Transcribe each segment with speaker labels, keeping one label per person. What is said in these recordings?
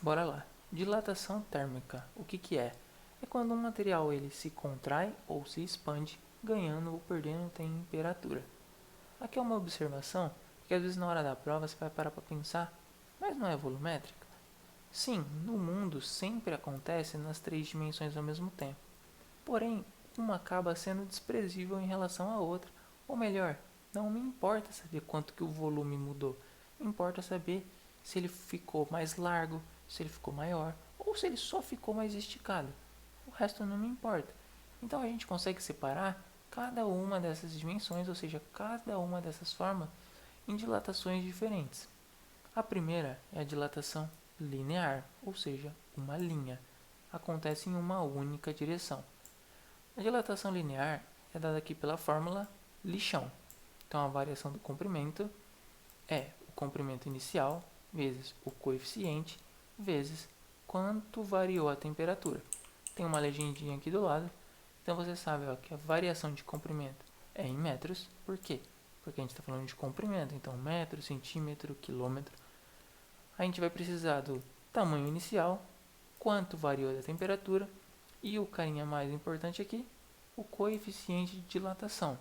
Speaker 1: Bora lá. Dilatação térmica. O que que é? É quando um material ele se contrai ou se expande, ganhando ou perdendo temperatura. Aqui é uma observação que às vezes na hora da prova você vai parar para pensar, mas não é volumétrica? Sim, no mundo sempre acontece nas três dimensões ao mesmo tempo. Porém, uma acaba sendo desprezível em relação à outra. Ou melhor, não me importa saber quanto que o volume mudou. Me importa saber se ele ficou mais largo, se ele ficou maior, ou se ele só ficou mais esticado. O resto não me importa. Então a gente consegue separar cada uma dessas dimensões, ou seja, cada uma dessas formas, em dilatações diferentes. A primeira é a dilatação linear, ou seja, uma linha. Acontece em uma única direção. A dilatação linear é dada aqui pela fórmula lixão. Então a variação do comprimento é o comprimento inicial vezes o coeficiente vezes quanto variou a temperatura. Tem uma legendinha aqui do lado. Então você sabe que a variação de comprimento é em metros. Por quê? Porque a gente está falando de comprimento. Então metro, centímetro, quilômetro. A gente vai precisar do tamanho inicial, quanto variou da temperatura e o carinha mais importante aqui, o coeficiente de dilatação.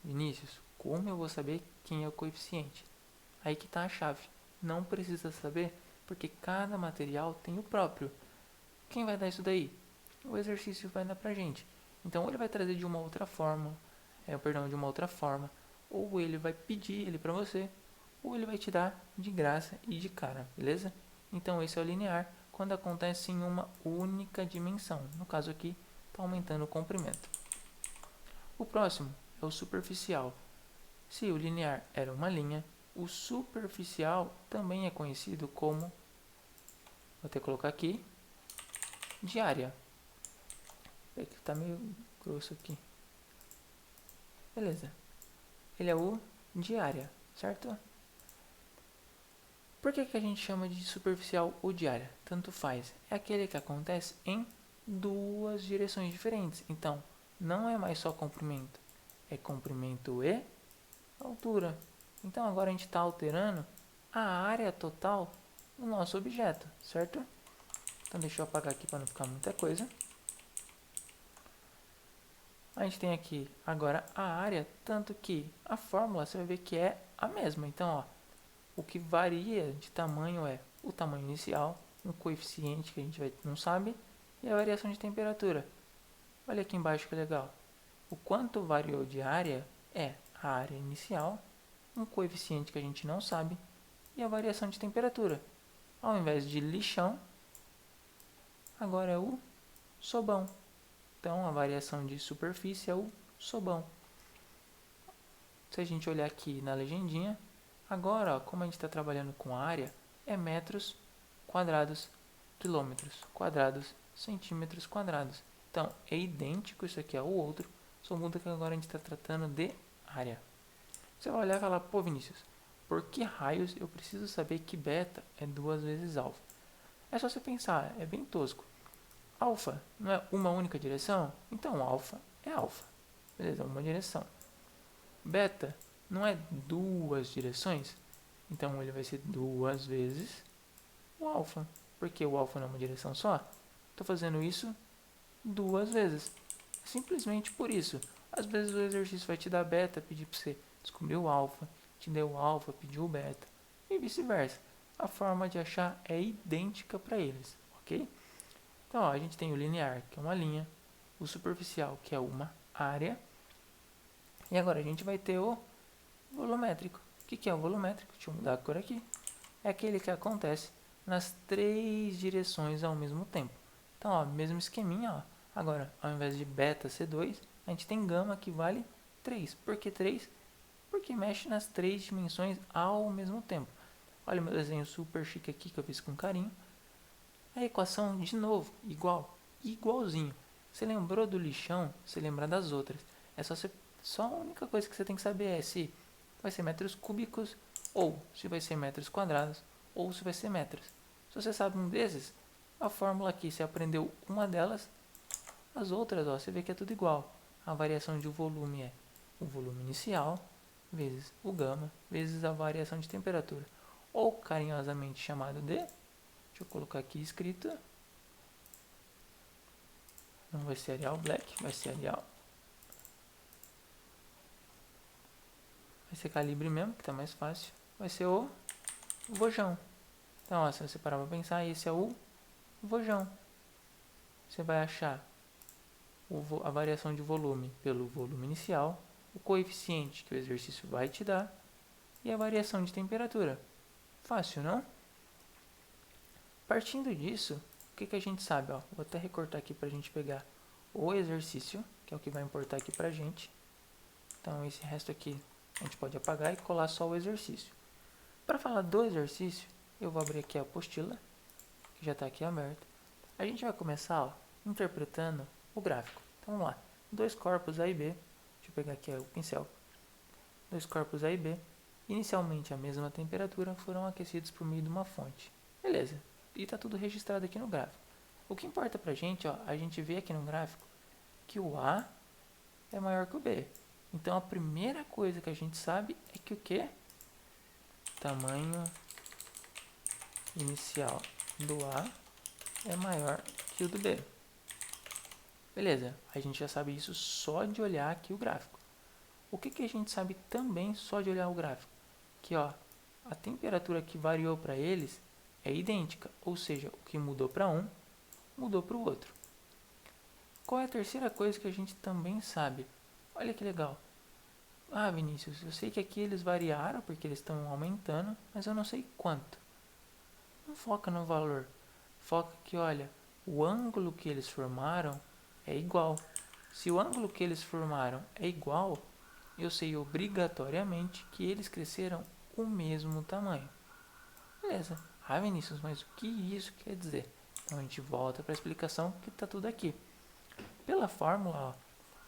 Speaker 1: Vinícius, como eu vou saber quem é o coeficiente? Aí que está a chave. Não precisa saber porque cada material tem o próprio. Quem vai dar isso daí? O exercício vai dar pra gente. Então ele vai trazer de uma outra forma, de uma outra forma, ou ele vai pedir ele para você, ou ele vai te dar de graça e de cara, beleza? Então esse é o linear quando acontece em uma única dimensão. No caso aqui, está aumentando o comprimento. O próximo é o superficial. Se o linear era uma linha, o superficial também é conhecido como, vou até colocar aqui, diária. É que tá meio grosso aqui. Beleza. Ele é o diária, certo? Por que a gente chama de superficial ou diária? Tanto faz. É aquele que acontece em duas direções diferentes. Então, não é mais só comprimento. É comprimento e altura. Então, agora a gente está alterando a área total do nosso objeto, certo? Então, deixa eu apagar aqui para não ficar muita coisa. A gente tem aqui agora a área, tanto que a fórmula você vai ver que é a mesma. Então, ó, o que varia de tamanho é o tamanho inicial, um coeficiente que a gente não sabe, e a variação de temperatura. Olha aqui embaixo que legal. O quanto variou de área é a área inicial, um coeficiente que a gente não sabe, e a variação de temperatura. Ao invés de lixão, agora é o sobão. Então, a variação de superfície é o sobão. Se a gente olhar aqui na legendinha, agora, ó, como a gente está trabalhando com área, é metros quadrados, quilômetros quadrados, centímetros quadrados. Então, é idêntico isso aqui ao outro, só muda que agora a gente está tratando de área. Você vai olhar e falar, pô Vinícius, por que raios eu preciso saber que beta é 2 vezes alfa? É só você pensar, é bem tosco. Alfa não é uma única direção? Então alfa é alfa. Beleza, uma direção. Beta não é duas direções? Então ele vai ser 2 vezes o alfa. Porque o alfa não é uma direção só? Estou fazendo isso 2 vezes. Simplesmente por isso. Às vezes o exercício vai te dar beta, pedir para você descobrir o alfa. Te deu o alfa, pediu o beta. E vice-versa. A forma de achar é idêntica para eles, ok? Então, ó, a gente tem o linear, que é uma linha, o superficial, que é uma área, e agora a gente vai ter o volumétrico. O que é o volumétrico? Deixa eu mudar a cor aqui. É aquele que acontece nas três direções ao mesmo tempo. Então, ó, mesmo esqueminha, ó. Agora, ao invés de beta ser 2, a gente tem gama que vale 3. Por que 3? Porque mexe nas três dimensões ao mesmo tempo. Olha o meu desenho super chique aqui que eu fiz com carinho. A equação, de novo, igualzinho. Você lembrou do lixão, você lembra das outras. É só a única coisa que você tem que saber é se vai ser metros cúbicos, ou se vai ser metros quadrados, ou se vai ser metros. Se você sabe um desses, a fórmula aqui, você aprendeu uma delas, as outras, ó, você vê que é tudo igual. A variação de volume é o volume inicial, vezes o gama, vezes a variação de temperatura. Ou carinhosamente chamado de Deixa eu colocar aqui escrito. Não vai ser Arial Black, vai ser Arial. Vai ser calibre mesmo, que tá mais fácil. Vai ser o Vojão. Então, ó, se você parar pra pensar, esse é o Vojão. Você vai achar a variação de volume pelo volume inicial, o coeficiente que o exercício vai te dar e a variação de temperatura. Fácil, não? Partindo disso, o que a gente sabe? Ó, vou até recortar aqui para a gente pegar o exercício, que é o que vai importar aqui para a gente. Então, esse resto aqui a gente pode apagar e colar só o exercício. Para falar do exercício, eu vou abrir aqui a apostila, que já está aqui aberta. A gente vai começar, ó, interpretando o gráfico. Então, vamos lá. Dois corpos A e B. Deixa eu pegar aqui o pincel. Dois corpos A e B, inicialmente a mesma temperatura, foram aquecidos por meio de uma fonte. Beleza. E está tudo registrado aqui no gráfico. O que importa pra gente, ó, a gente vê aqui no gráfico que o A é maior que o B. Então a primeira coisa que a gente sabe é que o quê? Tamanho inicial do A é maior que o do B. Beleza, a gente já sabe isso só de olhar aqui o gráfico. O que a gente sabe também só de olhar o gráfico? Que ó, a temperatura que variou para eles é idêntica, ou seja, o que mudou para um, mudou para o outro. Qual é a terceira coisa que a gente também sabe? Olha que legal. Ah, Vinícius, eu sei que aqui eles variaram porque eles estão aumentando, mas eu não sei quanto. Não foca no valor. Foca que, olha, o ângulo que eles formaram é igual. Se o ângulo que eles formaram é igual, eu sei obrigatoriamente que eles cresceram o mesmo tamanho. Beleza. Ah, Vinícius, mas o que isso quer dizer? Então a gente volta para a explicação que está tudo aqui. Pela fórmula, ó,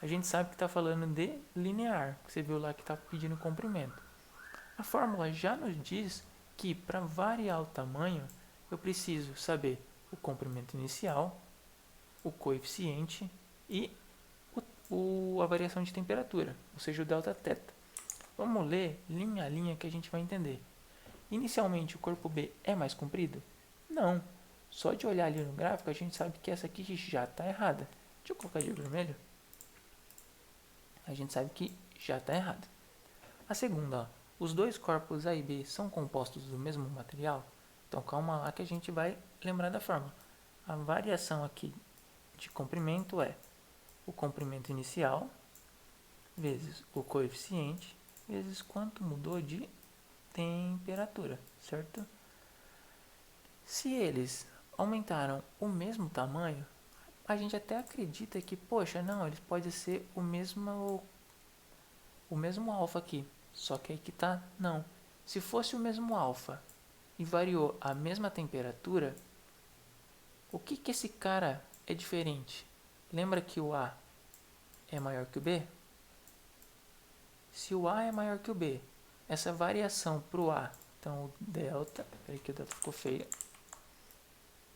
Speaker 1: a gente sabe que está falando de linear, que você viu lá que está pedindo comprimento. A fórmula já nos diz que para variar o tamanho, eu preciso saber o comprimento inicial, o coeficiente e a variação de temperatura, ou seja, o delta θ. Vamos ler linha a linha que a gente vai entender. Inicialmente, o corpo B é mais comprido? Não. Só de olhar ali no gráfico, a gente sabe que essa aqui já está errada. Deixa eu colocar de vermelho. A gente sabe que já está errada. A segunda, ó, os dois corpos A e B são compostos do mesmo material? Então, calma lá que a gente vai lembrar da fórmula. A variação aqui de comprimento é o comprimento inicial vezes o coeficiente vezes quanto mudou de temperatura, certo? Se eles aumentaram o mesmo tamanho, a gente até acredita que, poxa, não, eles podem ser o mesmo alfa aqui, só que aí que tá, não. Se fosse o mesmo alfa e variou a mesma temperatura, o que esse cara é diferente? Lembra que o A é maior que o B? Se o A é maior que o B, essa variação para o A, então o delta, peraí que o delta ficou feio,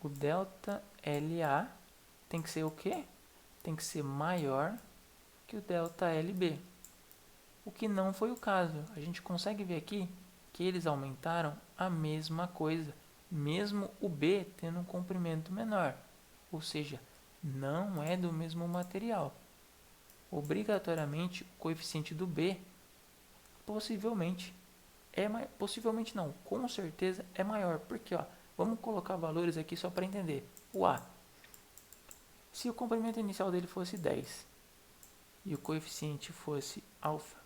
Speaker 1: o delta LA tem que ser o quê? Tem que ser maior que o delta LB. O que não foi o caso. A gente consegue ver aqui que eles aumentaram a mesma coisa, mesmo o B tendo um comprimento menor. Ou seja, não é do mesmo material. Obrigatoriamente, o coeficiente do B possivelmente possivelmente não, com certeza é maior. Porque, ó, vamos colocar valores aqui só para entender. O A, se o comprimento inicial dele fosse 10 e o coeficiente fosse alfa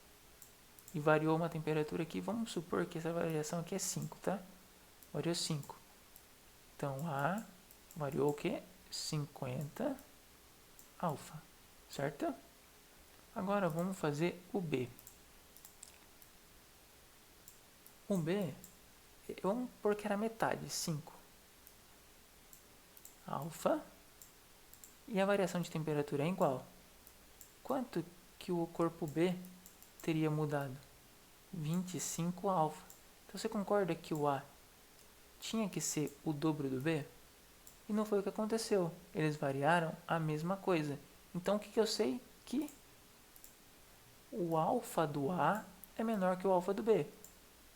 Speaker 1: e variou uma temperatura aqui, vamos supor que essa variação aqui é 5, tá? Variou 5. Então, A variou o quê? 50 alfa, certo? Agora vamos fazer o B. O B, vamos pôr que era metade, 5 alfa, e a variação de temperatura é igual. Quanto que o corpo B teria mudado? 25 alfa. Então você concorda que o A tinha que ser o dobro do B? E não foi o que aconteceu. Eles variaram a mesma coisa. Então o que eu sei? Que o alfa do A é menor que o alfa do B.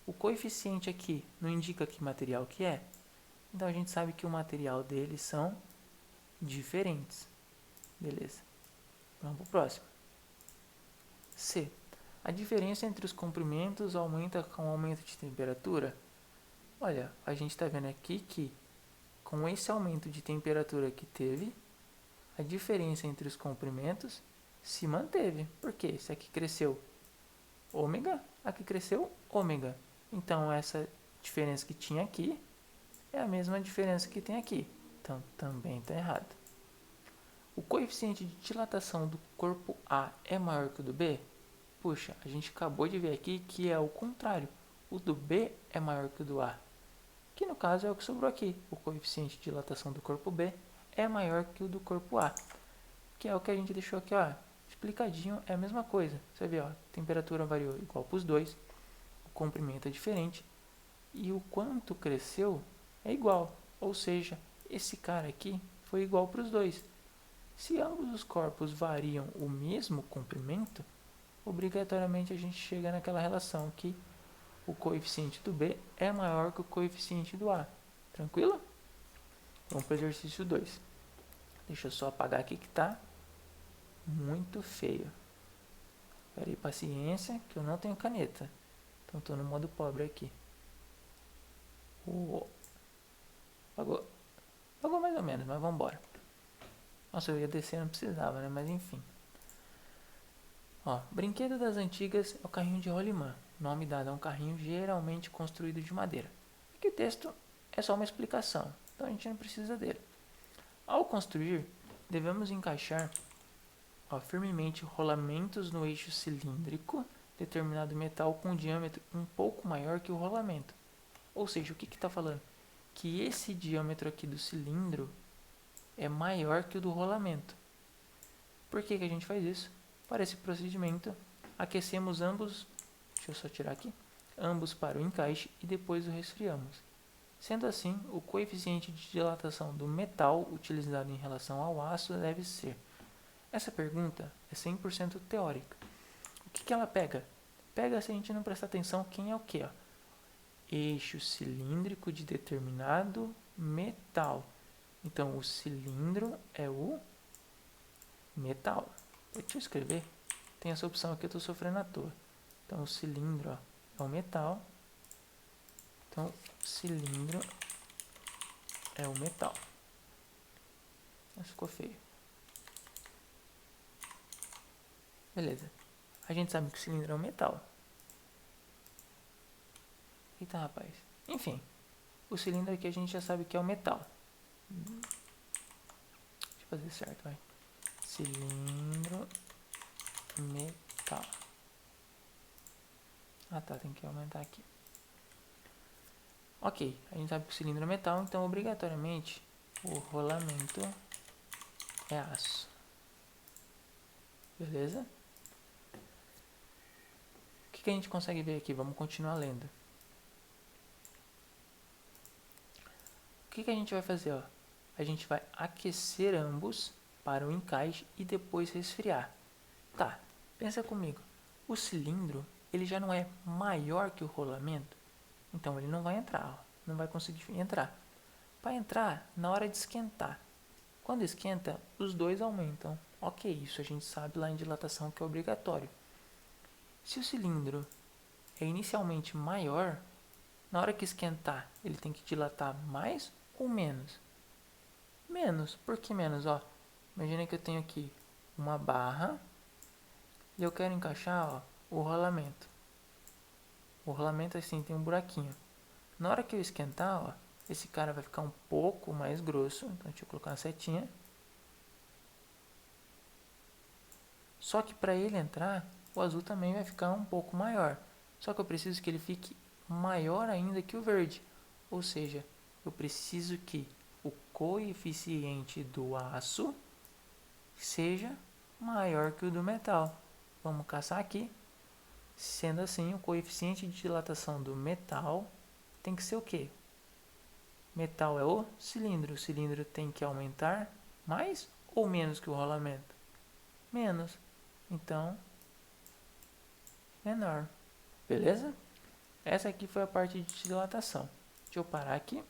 Speaker 1: O coeficiente aqui não indica que material que é? Então a gente sabe que o material deles são diferentes. Beleza. Vamos para o próximo. C. A diferença entre os comprimentos aumenta com o aumento de temperatura? Olha, a gente está vendo aqui que com esse aumento de temperatura que teve, a diferença entre os comprimentos se manteve. Por quê? Se aqui cresceu ômega, aqui cresceu ômega. Então essa diferença que tinha aqui é a mesma diferença que tem aqui. Então também está errado. O coeficiente de dilatação do corpo A é maior que o do B? Puxa, a gente acabou de ver aqui que é o contrário. O do B é maior que o do A. Que no caso é o que sobrou aqui. O coeficiente de dilatação do corpo B é maior que o do corpo A. Que é o que a gente deixou aqui, ó. Explicadinho, é a mesma coisa. Você vê, ó, a temperatura variou igual para os dois. O comprimento é diferente. E o quanto cresceu é igual. Ou seja, esse cara aqui foi igual para os dois. Se ambos os corpos variam o mesmo comprimento, obrigatoriamente a gente chega naquela relação que o coeficiente do B é maior que o coeficiente do A. Tranquilo? Vamos para o exercício 2. Deixa eu só apagar aqui que está muito feio. Espera aí, paciência, que eu não tenho caneta. Então estou no modo pobre aqui. Apagou. Apagou mais ou menos, mas vamos embora. Nossa, eu ia descer, não precisava, né? Mas enfim. Ó, brinquedo das antigas é o carrinho de rolimã. Nome dado a um carrinho geralmente construído de madeira. Aqui o texto é só uma explicação, então a gente não precisa dele. Ao construir, devemos encaixar firmemente rolamentos no eixo cilíndrico, determinado metal com diâmetro um pouco maior que o rolamento. Ou seja, o que está falando? Que esse diâmetro aqui do cilindro é maior que o do rolamento. Por que a gente faz isso? Para esse procedimento, aquecemos ambos, deixa eu só tirar aqui, ambos para o encaixe e depois o resfriamos. Sendo assim, o coeficiente de dilatação do metal utilizado em relação ao aço deve ser. Essa pergunta é 100% teórica. O que ela pega? Pega, se a gente não prestar atenção, quem é o que? Eixo cilíndrico de determinado metal. Então, o cilindro é o metal. Deixa eu escrever. Tem essa opção aqui, eu estou sofrendo à toa. Então, o cilindro é o metal. Então, o cilindro é o metal. Mas ficou feio. Beleza. A gente sabe que o cilindro é um metal. Eita, rapaz. Enfim, o cilindro aqui a gente já sabe que é o metal. Deixa eu fazer certo, vai. Cilindro metal. Ah tá, tem que aumentar aqui. Ok, a gente sabe que o cilindro é metal, então obrigatoriamente o rolamento é aço. Beleza? O que a gente consegue ver aqui? Vamos continuar lendo. O que a gente vai fazer? Ó? A gente vai aquecer ambos para o encaixe e depois resfriar. Tá, pensa comigo. O cilindro, ele já não é maior que o rolamento, então ele não vai entrar, ó. Não vai conseguir entrar. Para entrar, na hora de esquentar. Quando esquenta, os dois aumentam. Ok, isso a gente sabe lá em dilatação que é obrigatório. Se o cilindro é inicialmente maior, na hora que esquentar, ele tem que dilatar mais ou menos? Menos. Por que menos? Ó, imagina que eu tenho aqui uma barra e eu quero encaixar o rolamento. O rolamento assim tem um buraquinho. Na hora que eu esquentar, ó, esse cara vai ficar um pouco mais grosso. Então deixa eu colocar uma setinha. Só que para ele entrar, o azul também vai ficar um pouco maior. Só que eu preciso que ele fique maior ainda que o verde. Ou seja, eu preciso que o coeficiente do aço seja maior que o do metal. Vamos caçar aqui. Sendo assim, o coeficiente de dilatação do metal tem que ser o quê? Metal é o cilindro. O cilindro tem que aumentar mais ou menos que o rolamento? Menos. Então, menor. Beleza? Essa aqui foi a parte de dilatação. Deixa eu parar aqui.